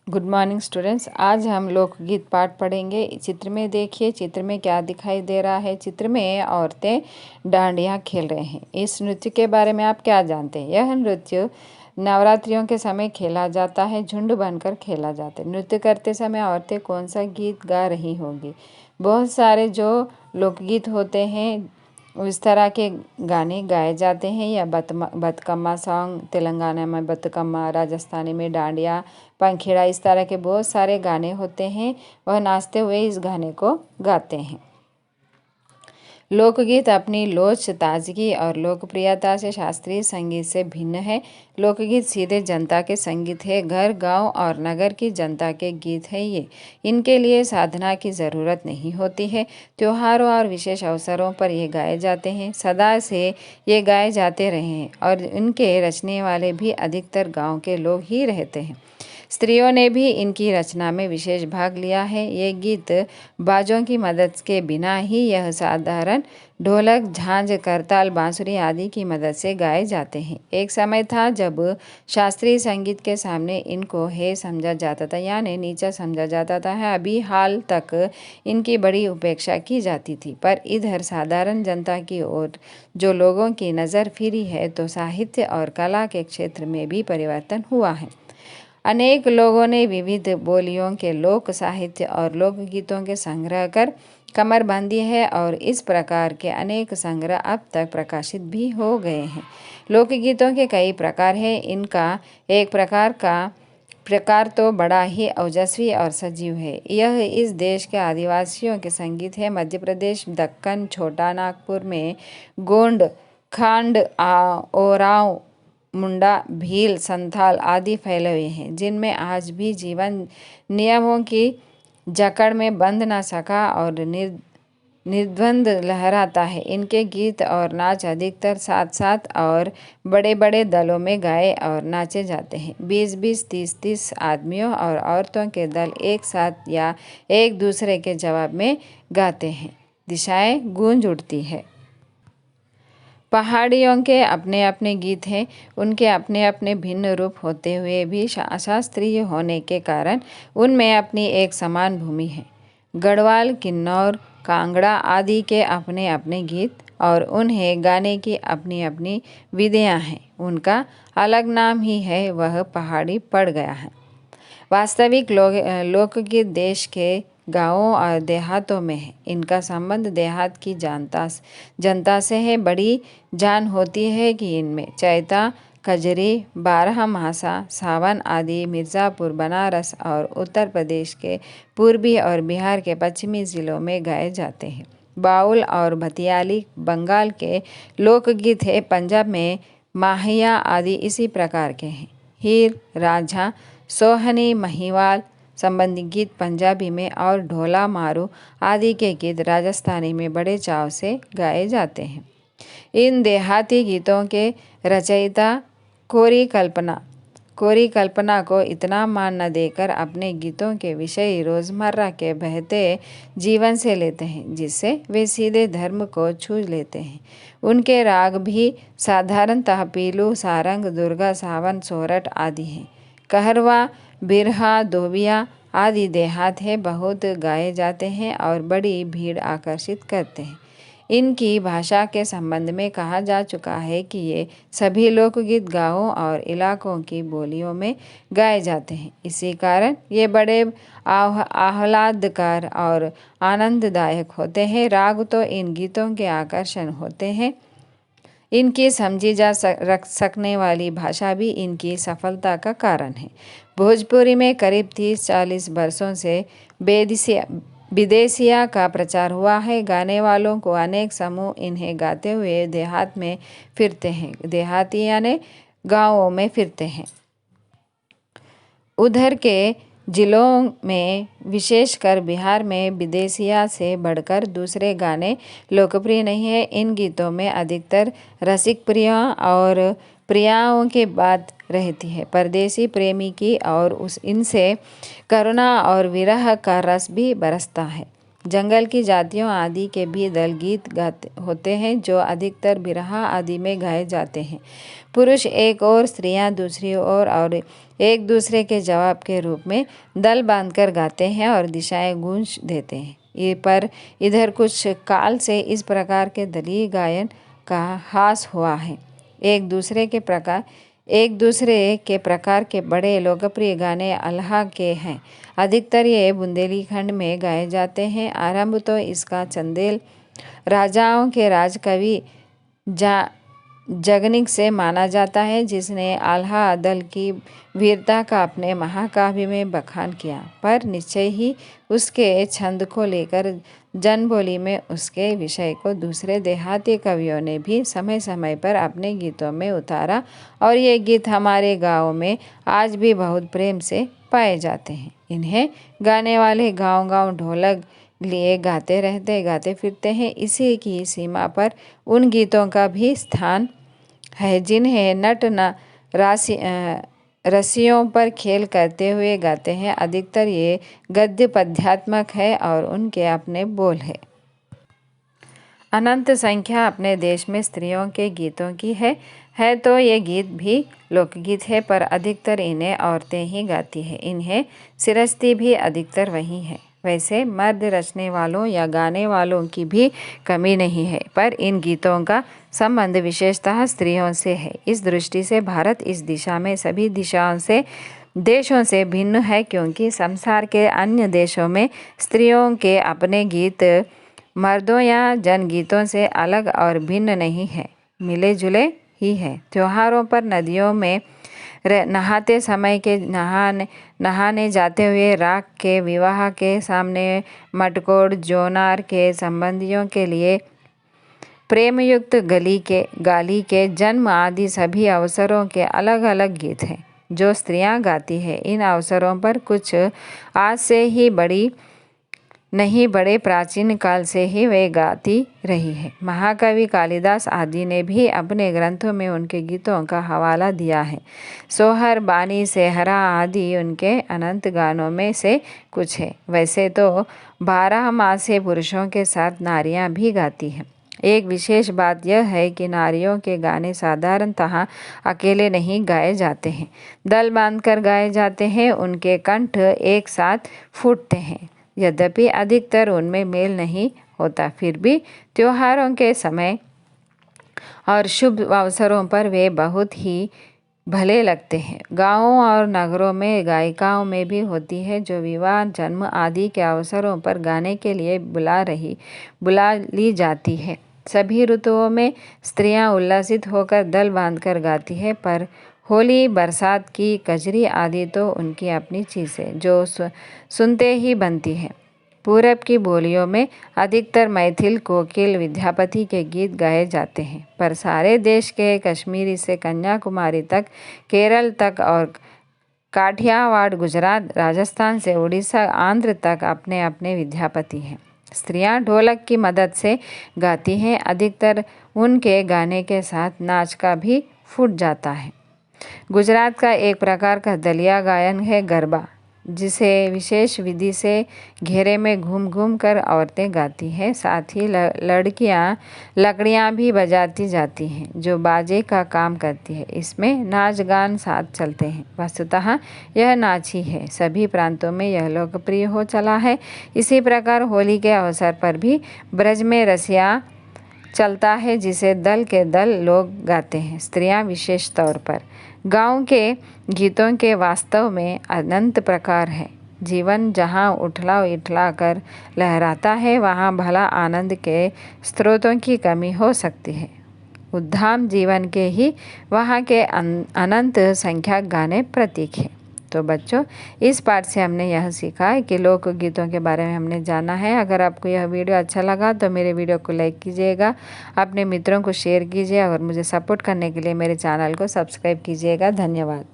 Good morning students. आज हम लोकगीत पाठ पढ़ेंगे। चित्र में देखिए, चित्र में क्या दिखाई दे रहा है। चित्र में औरतें डांडिया खेल रहे हैं। इस नृत्य के बारे में आप क्या जानते हैं? यह नृत्य नवरात्रियों के समय खेला जाता है। झुंड बनकर खेला जाता है। नृत्य करते समय औरतें कौन सा गीत गा रही होंगी? बहुत सारे जो लोकगीत होते हैं उस तरह के गाने गाए जाते हैं, या बतकम्मा सॉन्ग, तेलंगाना में बतकम्मा, राजस्थानी में डांडिया, पंखेड़ा, इस तरह के बहुत सारे गाने होते हैं। वह नाचते हुए इस गाने को गाते हैं। लोकगीत अपनी लोच, ताजगी और लोकप्रियता से शास्त्रीय संगीत से भिन्न है। लोकगीत सीधे जनता के संगीत है। घर, गांव और नगर की जनता के गीत है ये। इनके लिए साधना की ज़रूरत नहीं होती है। त्योहारों और विशेष अवसरों पर ये गाए जाते हैं। सदा से ये गाए जाते रहे हैं और इनके रचने वाले भी अधिकतर गाँव के लोग ही रहते हैं। स्त्रियों ने भी इनकी रचना में विशेष भाग लिया है। ये गीत बाजों की मदद के बिना ही यह साधारण ढोलक, झांझ, करताल, बांसुरी आदि की मदद से गाए जाते हैं। एक समय था जब शास्त्रीय संगीत के सामने इनको हे समझा जाता था, यानी नीचा समझा जाता था। अभी हाल तक इनकी बड़ी उपेक्षा की जाती थी, पर इधर साधारण जनता की ओर जो लोगों की नज़र फिरी है तो साहित्य और कला के क्षेत्र में भी परिवर्तन हुआ है। अनेक लोगों ने विविध बोलियों के लोक साहित्य और लोकगीतों के संग्रह कर कमर बांधी है और इस प्रकार के अनेक संग्रह अब तक प्रकाशित भी हो गए हैं। लोकगीतों के कई प्रकार हैं। इनका एक प्रकार तो बड़ा ही ओजस्वी और सजीव है। यह इस देश के आदिवासियों के संगीत है। मध्य प्रदेश, दक्कन, छोटा नागपुर में गोंड, खांड, ओरांव, मुंडा, भील, संथाल आदि फैले हुए हैं, जिनमें आज भी जीवन नियमों की जकड़ में बंध न सका और निर्द्वंद लहराता है। इनके गीत और नाच अधिकतर साथ साथ और बड़े बड़े दलों में गाए और नाचे जाते हैं। 20-20, 30-30 आदमियों और औरतों के दल एक साथ या एक दूसरे के जवाब में गाते हैं। दिशाएं गूंज उठती है। पहाड़ियों के अपने अपने गीत हैं। उनके अपने अपने भिन्न रूप होते हुए भी अशास्त्रीय होने के कारण उनमें अपनी एक समान भूमि है। गढ़वाल, किन्नौर, कांगड़ा आदि के अपने अपने गीत और उन्हें गाने की अपनी अपनी विधियाँ हैं। उनका अलग नाम ही है, वह पहाड़ी पड़ गया है। वास्तविक लोकगीत देश के गांवों और देहातों में है। इनका संबंध देहात की जनता से है। बड़ी जान होती है कि इनमें चैता, कजरी, बारहमासा, सावन आदि मिर्ज़ापुर, बनारस और उत्तर प्रदेश के पूर्वी और बिहार के पश्चिमी जिलों में गाए जाते हैं। बाउल और भतियाली बंगाल के लोकगीत है। पंजाब में माहिया आदि इसी प्रकार के हैं। हीर, रांझा, सोहनी, महिवाल संबंधी गीत पंजाबी में और ढोला मारू आदि के गीत राजस्थानी में बड़े चाव से गाए जाते हैं। इन देहाती गीतों के रचयिता कोरी कल्पना को इतना मान न देकर अपने गीतों के विषय रोज़मर्रा के बहते जीवन से लेते हैं, जिससे वे सीधे धर्म को छू लेते हैं। उनके राग भी साधारणतः पीलू, सारंग, दुर्गा, सावन, सोरठ आदि हैं। कहरवा, बिरहा, दोबिया आदि देहात है बहुत गाए जाते हैं और बड़ी भीड़ आकर्षित करते हैं। इनकी भाषा के संबंध में कहा जा चुका है कि ये सभी लोकगीत गाँवों और इलाकों की बोलियों में गाए जाते हैं। इसी कारण ये बड़े आह्लादकर और आनंददायक होते हैं। राग तो इन गीतों के आकर्षण होते हैं। इनकी समझी जा सकने वाली भाषा भी इनकी सफलता का कारण है। भोजपुरी में करीब 30-40 वर्षों से विदेशिया का प्रचार हुआ है। गाने वालों को अनेक समूह इन्हें गाते हुए देहात में फिरते हैं। देहाती यानी गाँवों में फिरते हैं। उधर के जिलों में विशेषकर बिहार में विदेशिया से बढ़कर दूसरे गाने लोकप्रिय नहीं है। इन गीतों में अधिकतर रसिक प्रिया और प्रियाओं की बात रहती है, परदेसी प्रेमी की, और इनसे करुणा और विरह का रस भी बरसता है। जंगल की जातियों आदि के भी दल गीत गाते होते हैं जो अधिकतर बिरहा आदि में गाए जाते हैं। पुरुष एक और स्त्रियां दूसरी ओर और एक दूसरे के जवाब के रूप में दल बांधकर गाते हैं और दिशाएं गूंज देते हैं। ये पर इधर कुछ काल से इस प्रकार के दलीय गायन का ह्रास हुआ है। एक दूसरे के प्रकार के बड़े लोकप्रिय गाने अल्लाह के हैं। अधिकतर ये बुंदेलखंड में गाए जाते हैं। आरंभ तो इसका चंदेल राजाओं के राजकवि जगनिक से माना जाता है, जिसने आल्हा दल की वीरता का अपने महाकाव्य में बखान किया, पर निश्चय ही उसके छंद को लेकर जनबोली में उसके विषय को दूसरे देहाती कवियों ने भी समय समय पर अपने गीतों में उतारा और ये गीत हमारे गाँव में आज भी बहुत प्रेम से पाए जाते हैं। इन्हें गाने वाले गांव-गांव ढोलक लिए गाते फिरते हैं। इसी की सीमा पर उन गीतों का भी स्थान है जिन्हें नट रसियों पर खेल करते हुए गाते हैं। अधिकतर ये गद्य पद्यात्मक है और उनके अपने बोल है। अनंत संख्या अपने देश में स्त्रियों के गीतों की है तो ये गीत भी लोकगीत है, पर अधिकतर इन्हें औरतें ही गाती हैं। इन्हें सिरस्ती भी अधिकतर वही है। वैसे मर्द रचने वालों या गाने वालों की भी कमी नहीं है, पर इन गीतों का संबंध विशेषतः स्त्रियों से है। इस दृष्टि से भारत इस दिशा में सभी देशों से भिन्न है, क्योंकि संसार के अन्य देशों में स्त्रियों के अपने गीत मर्दों या जनगीतों से अलग और भिन्न नहीं है, मिले जुले ही है। त्योहारों पर नदियों में नहाते समय के नहाने जाते हुए राख के विवाह के सामने मटकोड़ जोनार के संबंधियों के लिए प्रेमयुक्त गाली के जन्म आदि सभी अवसरों के अलग अलग गीत हैं जो स्त्रियां गाती हैं। इन अवसरों पर कुछ आज से ही बड़े प्राचीन काल से ही वे गाती रही है। महाकवि कालिदास आदि ने भी अपने ग्रंथों में उनके गीतों का हवाला दिया है। सोहर, बानी, सेहरा आदि उनके अनंत गानों में से कुछ है। वैसे तो 12 मासे पुरुषों के साथ नारियां भी गाती हैं। एक विशेष बात यह है कि नारियों के गाने साधारणतः अकेले नहीं गाए जाते हैं, दल बांधकर गाए जाते हैं। उनके कंठ एक साथ फूटते हैं। यद्यपि अधिकतर उनमें मेल नहीं होता, फिर भी त्योहारों के समय और शुभ अवसरों पर वे बहुत ही भले लगते हैं। गांवों और नगरों में गायिकाओं में भी होती है जो विवाह, जन्म आदि के अवसरों पर गाने के लिए बुला ली जाती है। सभी ऋतुओं में स्त्रियां उल्लासित होकर दल बांधकर गाती है, पर होली, बरसात की कजरी आदि तो उनकी अपनी चीज़ है जो सुनते ही बनती है। पूरब की बोलियों में अधिकतर मैथिल, कोकिल, विद्यापति के गीत गाए जाते हैं, पर सारे देश के कश्मीरी से कन्याकुमारी तक, केरल तक और काठियावाड़, गुजरात, राजस्थान से उड़ीसा, आंध्र तक अपने अपने विद्यापति हैं। स्त्रियां ढोलक की मदद से गाती हैं। अधिकतर उनके गाने के साथ नाच का भी फूट जाता है। गुजरात का एक प्रकार का दलिया गायन है गरबा, जिसे विशेष विधि से घेरे में घूम घूम कर औरतें गाती हैं। साथ ही लकड़ियाँ भी बजाती जाती हैं जो बाजे का काम करती है। इसमें नाच गान साथ चलते हैं। वस्तुतः यह नाच ही है। सभी प्रांतों में यह लोकप्रिय हो चला है। इसी प्रकार होली के अवसर पर भी ब्रज में रसिया चलता है, जिसे दल के दल लोग गाते हैं, स्त्रियां विशेष तौर पर। गांव के गीतों के वास्तव में अनंत प्रकार है। जीवन जहां उठला कर लहराता है, वहां भला आनंद के स्रोतों की कमी हो सकती है। उद्दाम जीवन के ही वहाँ के अनंत संख्यक गाने प्रतीक हैं। तो बच्चों, इस पाठ से हमने यह सीखा है कि लोकगीतों के बारे में हमने जाना है। अगर आपको यह वीडियो अच्छा लगा तो मेरे वीडियो को लाइक कीजिएगा, अपने मित्रों को शेयर कीजिए और मुझे सपोर्ट करने के लिए मेरे चैनल को सब्सक्राइब कीजिएगा। धन्यवाद।